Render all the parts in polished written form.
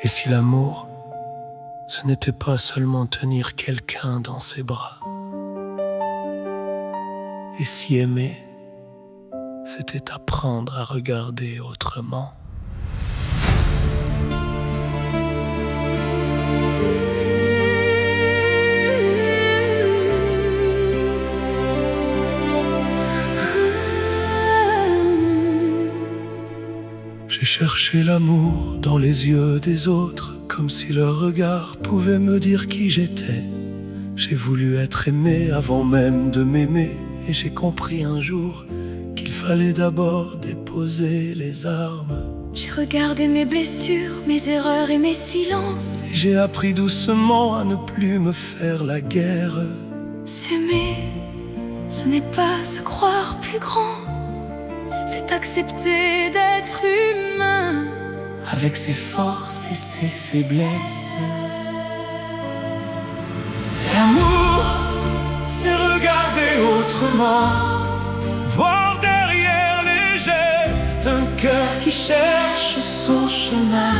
Et si l'amour, ce n'était pas seulement tenir quelqu'un dans ses bras? Et si aimer, c'était apprendre à regarder autrement? J'ai cherché l'amour dans les yeux des autres, comme si leur regard pouvait me dire qui j'étais. J'ai voulu être aimé avant même de m'aimer, et j'ai compris un jour qu'il fallait d'abord déposer les armes. J'ai regardé mes blessures, mes erreurs et mes silences. Et j'ai appris doucement à ne plus me faire la guerre. S'aimer, ce n'est pas se croire plus grand, c'est accepter d'être humain, avec ses forces et ses faiblesses. L'amour, c'est regarder autrement, voir derrière les gestes un cœur qui cherche son chemin.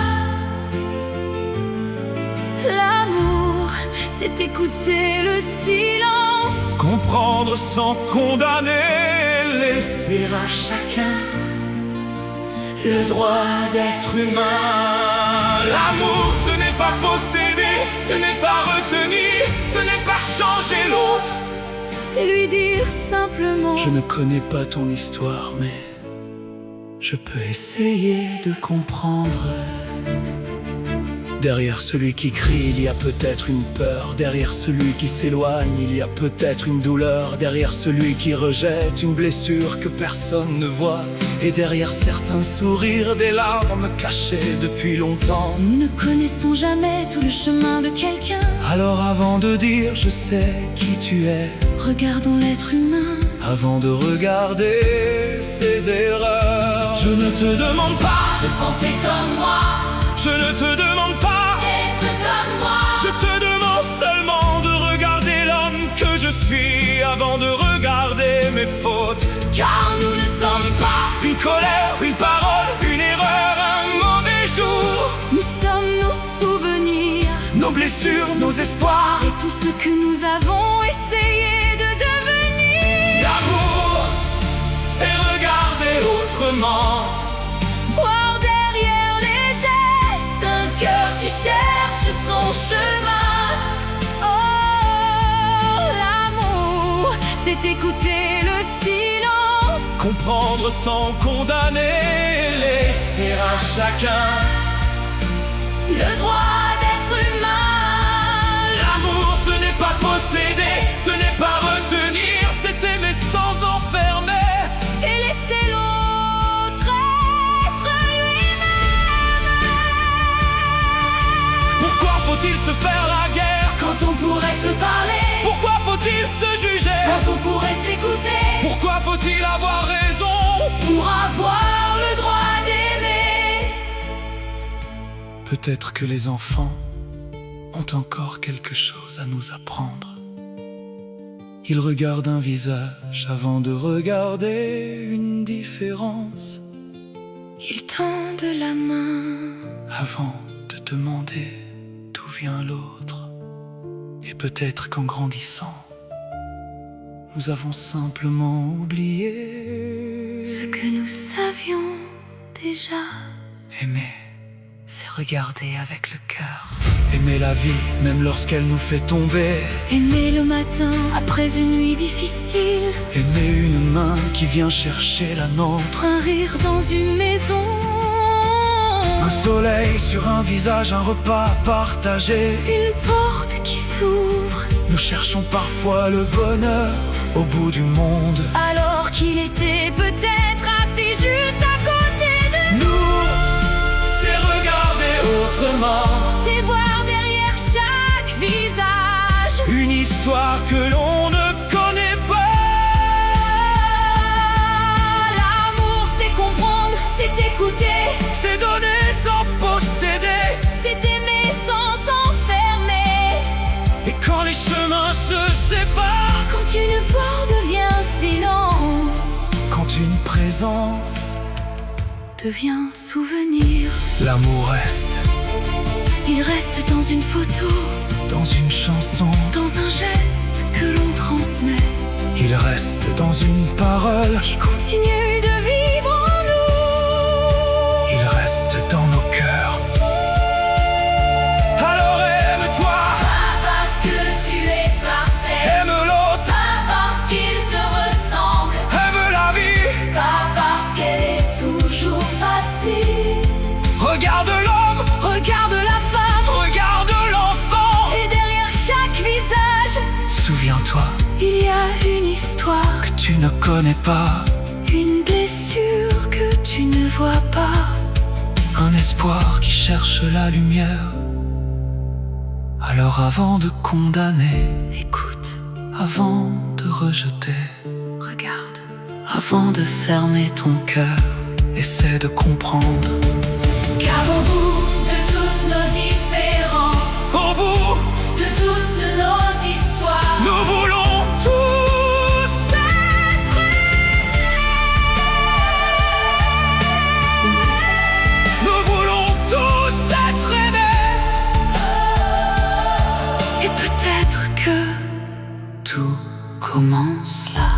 L'amour, c'est écouter le silence, comprendre sans condamner, laisser à chacun le droit d'être humain. L'amour, ce n'est pas posséder, ce n'est pas retenir, ce n'est pas changer l'autre, c'est lui dire simplement: je ne connais pas ton histoire, mais je peux essayer de comprendre. Derrière celui qui crie, il y a peut-être une peur. Derrière celui qui s'éloigne, il y a peut-être une douleur. Derrière celui qui rejette, une blessure que personne ne voit. Et derrière certains sourires, des larmes cachées depuis longtemps. Nous ne connaissons jamais tout le chemin de quelqu'un. Alors avant de dire je sais qui tu es, regardons l'être humain avant de regarder ses erreurs. Je ne te demande pas de penser comme moi, je ne te demande pas d'être comme moi. Je te demande seulement de regarder l'homme que je suis avant de regarder mes fautes. Car nous ne sommes pas une colère, une parole, une erreur, un mauvais jour. Nous sommes nos souvenirs, nos blessures, nos espoirs, et tout ce que nous avons essayé de devenir. L'amour, c'est regarder autrement, voir derrière les gestes un cœur qui cherche son chemin. Oh, l'amour, c'est écouter le silence, comprendre sans condamner, laisser à chacun le droit d'être humain. L'amour, ce n'est pas posséder, ce n'est pas retenir, c'est aimer sans enfermer et laisser l'autre être lui-même. Pourquoi faut-il se faire la guerre quand on pourrait se parler? Pourquoi faut-il se juger quand on pourrait s'écouter? Pourquoi faut-il avoir raison pour avoir le droit d'aimer? Peut-être que les enfants ont encore quelque chose à nous apprendre. Ils regardent un visage avant de regarder une différence. Ils tendent la main avant de demander d'où vient l'autre. Et peut-être qu'en grandissant, nous avons simplement oublié ce que nous savions déjà. Aimer, c'est regarder avec le cœur. Aimer la vie, même lorsqu'elle nous fait tomber. Aimer le matin après une nuit difficile. Aimer une main qui vient chercher la nôtre. Un rire dans une maison. Un soleil sur un visage, un repas partagé. Une porte qui s'ouvre. Nous cherchons parfois le bonheur au bout du monde, alors qu'il était peut-être assez juste à côté de nous. C'est regarder autrement, c'est voir derrière chaque visage une histoire que l'on ne connaît pas. L'amour, c'est comprendre, c'est écouter, c'est donner sans posséder, c'est aimer sans s'enfermer. Et quand les chemins se séparent, quand une voix devient silence, quand une présence devient souvenir, l'amour reste. Il reste dans une photo, dans une chanson, dans un geste que l'on transmet, il reste dans une parole, qui continue de vivre en nous. il reste dans nos cœurs. Alors aime-toi, Pas parce que tu es parfait, aime l'autre, pas parce qu'il te ressemble, aime la vie. pas parce qu'elle est toujours facile. Regarde l'homme, Regarde la femme, regarde l'enfant. et derrière chaque visage, Souviens-toi il y a une histoire, que tu ne connais pas, une blessure que tu ne vois pas. un espoir qui cherche la lumière. Alors avant de condamner, Écoute, avant de rejeter, regarde, avant de fermer ton cœur, essaie de comprendre. car au bout de toutes nos différences, Au bout, de toutes nos histoires, nous voulons tous être aimés. Nous voulons tous être aimés. et peut-être que Tout commence là.